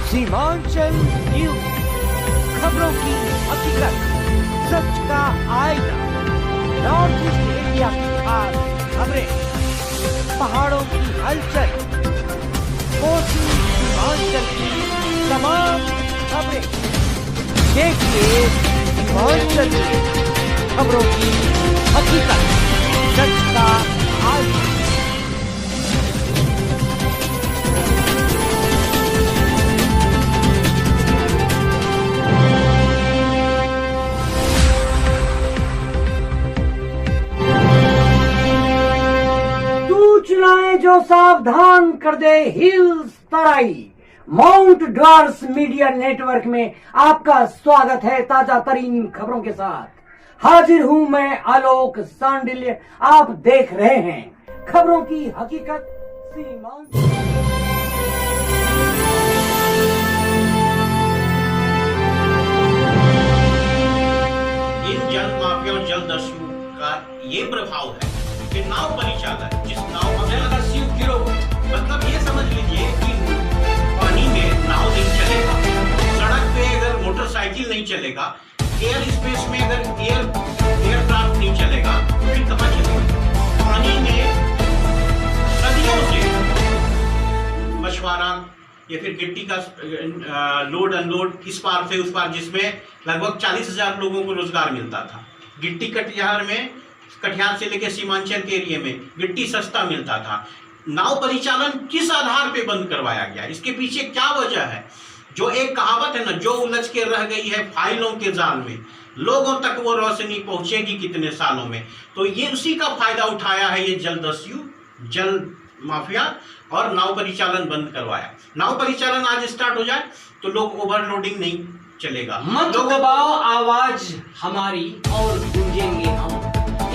Seemanchal news, खबरों की हकीकत, सच का आईना। नॉर्थ ईस्ट इंडिया की खास खबरें, पहाड़ों की हलचल, कोसी सीमांचल की तमाम खबरें। देखिए सीमांचल न्यूज, खबरों की हकीकत, सच का आईना। सूचनाएं जो सावधान कर दे हिल्स तराई। माउंट ड्वार्स मीडिया नेटवर्क में आपका स्वागत है। ताजा तरीन खबरों के साथ हाजिर हूं मैं आलोक सांडिल्य। आप देख रहे हैं खबरों की हकीकत सीमांचल। इन जल माफियाओं जल दस्युओं का ये प्रभाव है कि नाव परिचालक जिस नाव मतलब ये समझ लीजिए कि पानी में नाव नहीं चलेगा, सड़क पे अगर मोटरसाइकिल नहीं चलेगा, एयर स्पेस में अगर एयरक्राफ्ट नहीं चलेगा तो फिर कहाँ चलेगा। पानी में सदियों से मछुआरा या फिर गिट्टी का लोड अनलोड इस पार से उस पार, जिसमें लगभग 40,000 लोगों को रोजगार मिलता था। गिट्टी कटिहार से लेकर सीमांचल के एरिया में गिट्टी सस्ता मिलता था। नाव परिचालन किस आधार पे बंद करवाया गया, इसके पीछे क्या वजह है? जो एक कहावत है ना, जो उलझ के रह गई है फाइलों के जाल में, लोगों तक वो रोशनी पहुंचेगी कितने सालों में। तो ये उसी का फायदा उठाया है ये जल दस्यु, जल माफिया, और नाव परिचालन बंद करवाया। नाव परिचालन आज स्टार्ट हो जाए तो लोग ओवरलोडिंग नहीं चलेगा। मत दबाओ आवाज हमारी और गूंजेंगे हम,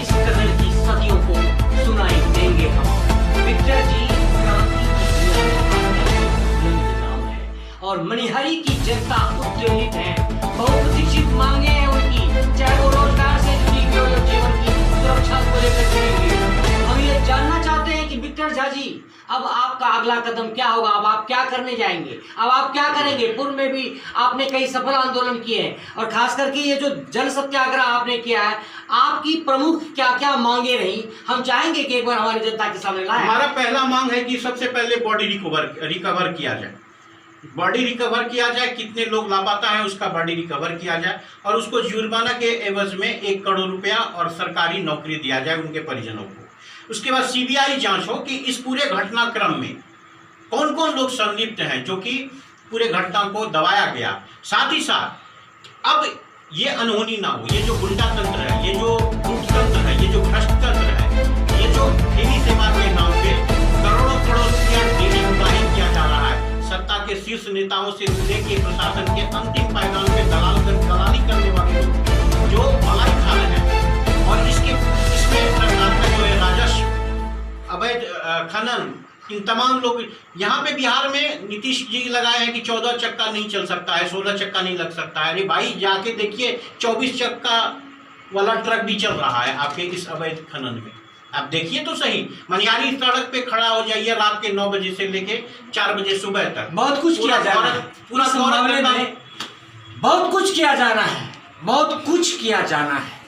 इस कदर की सदियों को सुनाई देंगे हम। विक्टर जी क्रांति की बुलंद नाम है और मणिहारी की जनता उत्तेजित है। बहुप्रतीक्षित मांगे हैं उनकी, चाहे वो रोजगार से जुड़ी हुई हो या जीवन की सुरक्षा को लेकर जुड़ी हुई हो। हम ये जानना चाहते हैं कि विक्टर झा जी, अब आपका अगला कदम क्या होगा? अब आप क्या करने जाएंगे? अब आप क्या करेंगे? पूर्व में भी आपने कई सफल आंदोलन किए हैं और खास करके ये जो जल सत्याग्रह आपने किया है, आपकी प्रमुख क्या क्या मांगे रही, हम चाहेंगे कि एक बार हमारी जनता के सामने लाएं। हमारा पहला मांग है कि सबसे पहले बॉडी रिकवर किया जाए। बॉडी रिकवर किया जाए, कितने लोग लापता है उसका बॉडी रिकवर किया जाए और उसको जुर्माना के एवज में 1 करोड़ रुपया और सरकारी नौकरी दिया जाए उनके परिजनों को। उसके बाद सीबीआई जांच हो कि इस पूरे घटनाक्रम में कौन कौन लोग संलिप्त हैं, जो कि पूरे घटना को दबाया गया। साथ ही साथ अब ये अनहोनी ना हो, ये जो गुंडा तंत्र है, ये जो लूट तंत्र है, ये जो भ्रष्ट तंत्र है, ये जो फेरी सेवा के नाम पे करोड़ों करोड़ रुपया डेली उगाही किया जा रहा है। सत्ता के शीर्ष नेताओं से लेकर प्रशासन के अंतिम पायदान पे दलाली करने वाले लोग जो मलाई खा रहे हैं, और इसमें सरकार का जो है राजस्व, अवैध खनन, इन तमाम लोग यहाँ पे बिहार में नीतीश जी लगाए हैं कि 14 चक्का नहीं चल सकता है, 16 चक्का नहीं लग सकता है। अरे भाई जाके देखिए 24 चक्का वाला ट्रक भी चल रहा है आपके इस अवैध खनन में। आप देखिए तो सही, मनिहारी सड़क पे खड़ा हो जाइए रात के 9 बजे से लेके 4 बजे सुबह तक। बहुत कुछ किया जाना है, पूरा बहुत कुछ किया जाना है, बहुत कुछ किया जाना है,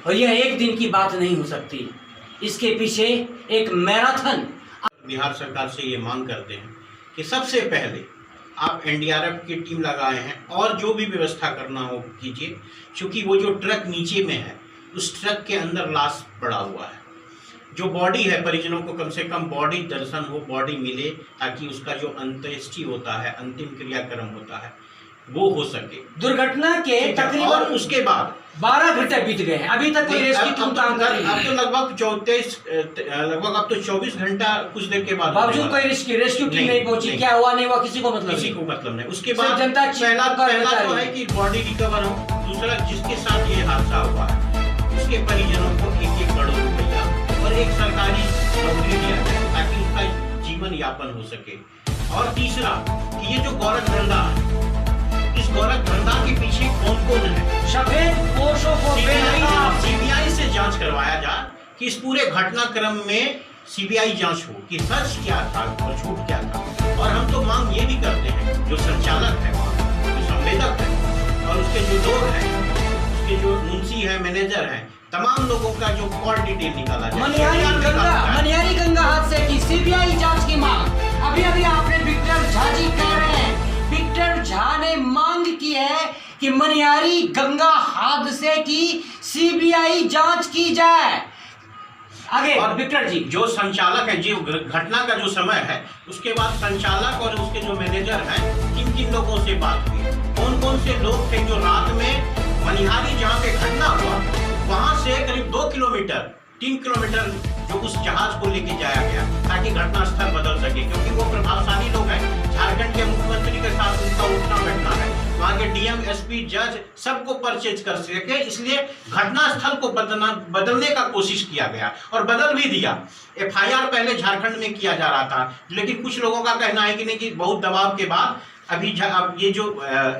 और यह एक दिन की बात नहीं हो सकती। इसके पीछे एक मैराथन। बिहार सरकार से ये मांग करते हैं कि सबसे पहले आप एनडीआरएफ की टीम लगाए हैं और जो भी व्यवस्था करना हो कीजिए, क्योंकि वो जो ट्रक नीचे में है उस ट्रक के अंदर लाश पड़ा हुआ है। जो बॉडी है, परिजनों को कम से कम बॉडी दर्शन हो, बॉडी मिले, ताकि उसका जो अंत्येष्टि होता है, अंतिम क्रियाक्रम होता है, वो हो सके। दुर्घटना के तकरीबन उसके बाद 12 घंटे बीत गए हैं, अभी तक कोई रेस्क्यू टीम काम कर रही है। अब तो लगभग अब तो 24 घंटा कुछ देर के बाद बावजूद कोई रेस्क्यू टीम नहीं पहुंची। क्या हुआ नहीं हुआ किसी को मतलब नहीं। उसके बाद जनता पहला तो है कि बॉडी रिकवर हो, दूसरा जिसके साथ ये हादसा हुआ है उसके परिजनों को 1-1 करोड़ रुपया और एक सरकारी नौकरी दिया जाए ताकि उसका जीवन यापन हो सके। और तीसरा कि ये जो गोरख धंधा है, इस गोरख धंधा के पीछे कौन कौन है, सफेद पोशों को सीबीआई से जांच करवाया जाए कि इस पूरे घटनाक्रम में सीबीआई जांच हो कि सच क्या था और झूठ क्या था। और हम तो मांग ये भी करते हैं जो संचालक है, जो संवेदक है और उसके जो लोग हैं, उसके जो मुंशी है, मैनेजर है, तमाम लोगों का जो कॉल डिटेल निकाला जाए। मनिहारी गंगा हादसे की सीबीआई जांच की मांग। अभी अभी आपने विक्टर झा जी कह रहे हैं, विक्टर झा ने मांग की है कि मनिहारी गंगा हादसे की सीबीआई जांच की जाए। आगे और विक्टर जी, जो संचालक है, जो घटना का जो समय है, उसके बाद संचालक और उसके जो मैनेजर हैं, किन किन लोगों से बात हुई, कौन कौन से लोग थे जो रात में मनिहारी जहाँ पे घटना हुआ वहां से करीब 2 किलोमीटर 3 किलोमीटर जो उस जहाज को लेके जाया गया ताकि घटना स्थल बदल सके, क्योंकि वो प्रभावशाली लोग हैं। झारखंड के मुख्यमंत्री के साथ उनका उठना बैठना है, वहाँ के डीएम, एसपी, जज सबको परचेज कर सके, इसलिए घटना स्थल को बदलने का कोशिश किया गया और बदल भी दिया। एफआईआर पहले झारखंड में किया जा रहा था, लेकिन कुछ लोगों का कहना है कि नहीं, कि बहुत दबाव के बाद अभी अब ये जो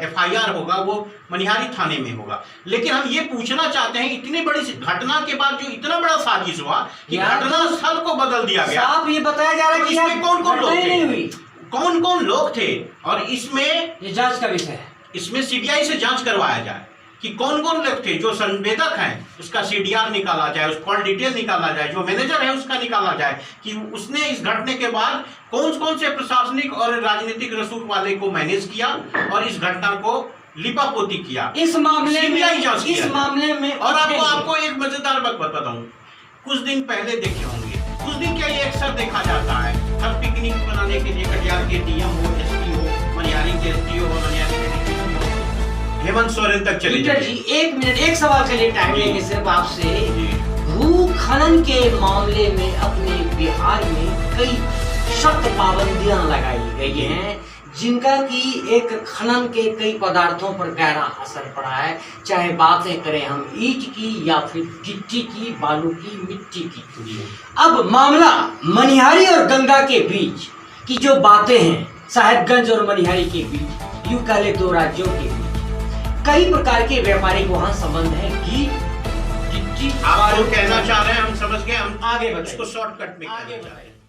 एफआईआर होगा वो मनिहारी थाने में होगा। लेकिन हम ये पूछना चाहते हैं, इतनी बड़ी घटना के बाद जो इतना बड़ा साजिश हुआ कि घटना स्थल को बदल दिया गया, साहब ये बताया जा रहा है कि इसमें कौन कौन लोग थे, हुई, कौन कौन लोग थे, और इसमें ये जांच का विषय है। इसमें सीबीआई से जांच करवाया जाए कि कौन कौन लोग थे। जो संवेदक हैं उसका सीडीआर निकाला जाए, उस कॉल डिटेल निकाला जाए, जो मैनेजर है उसका निकाला जाए कि उसने इस घटने के बाद कौन कौन से प्रशासनिक और राजनीतिक रसूख वाले को मैनेज किया और इस घटना को लिपापोती किया। इस मामले में और आपको एक मजेदार बात बताऊं, कुछ दिन पहले देखे होंगे, कुछ दिन क्या ये अक्सर देखा जाता है, हर पिकनिक मनाने के लिए कटिहार के डीएम हो, एसपी हो, मनिहारी के एसडीओ हो, मनिहारी के हेमंत सोरेन तक चले जाते जी। 1 मिनट, एक सवाल के लिए टाइम लेंगे सिर्फ आपसे। भू खनन के मामले में अपने बिहार में कई सख्त पाबंदियां लगाई गई हैं, जिनका कि एक खनन के कई पदार्थों पर गहरा असर पड़ा है, चाहे बातें करें हम ईंट की या फिर गिट्टी की, बालू की, मिट्टी की। अब मामला मनिहारी और गंगा के बीच की जो बातें हैं, साहेबगंज और मनिहारी के बीच, यूं कह ले 2 राज्यों के बीच कई प्रकार के व्यापारिक वहां संबंध है कि आप जो कहना चाह रहे हैं हम समझ गए, हम आगे उसको शॉर्टकट में कहना चाह रहे हैं।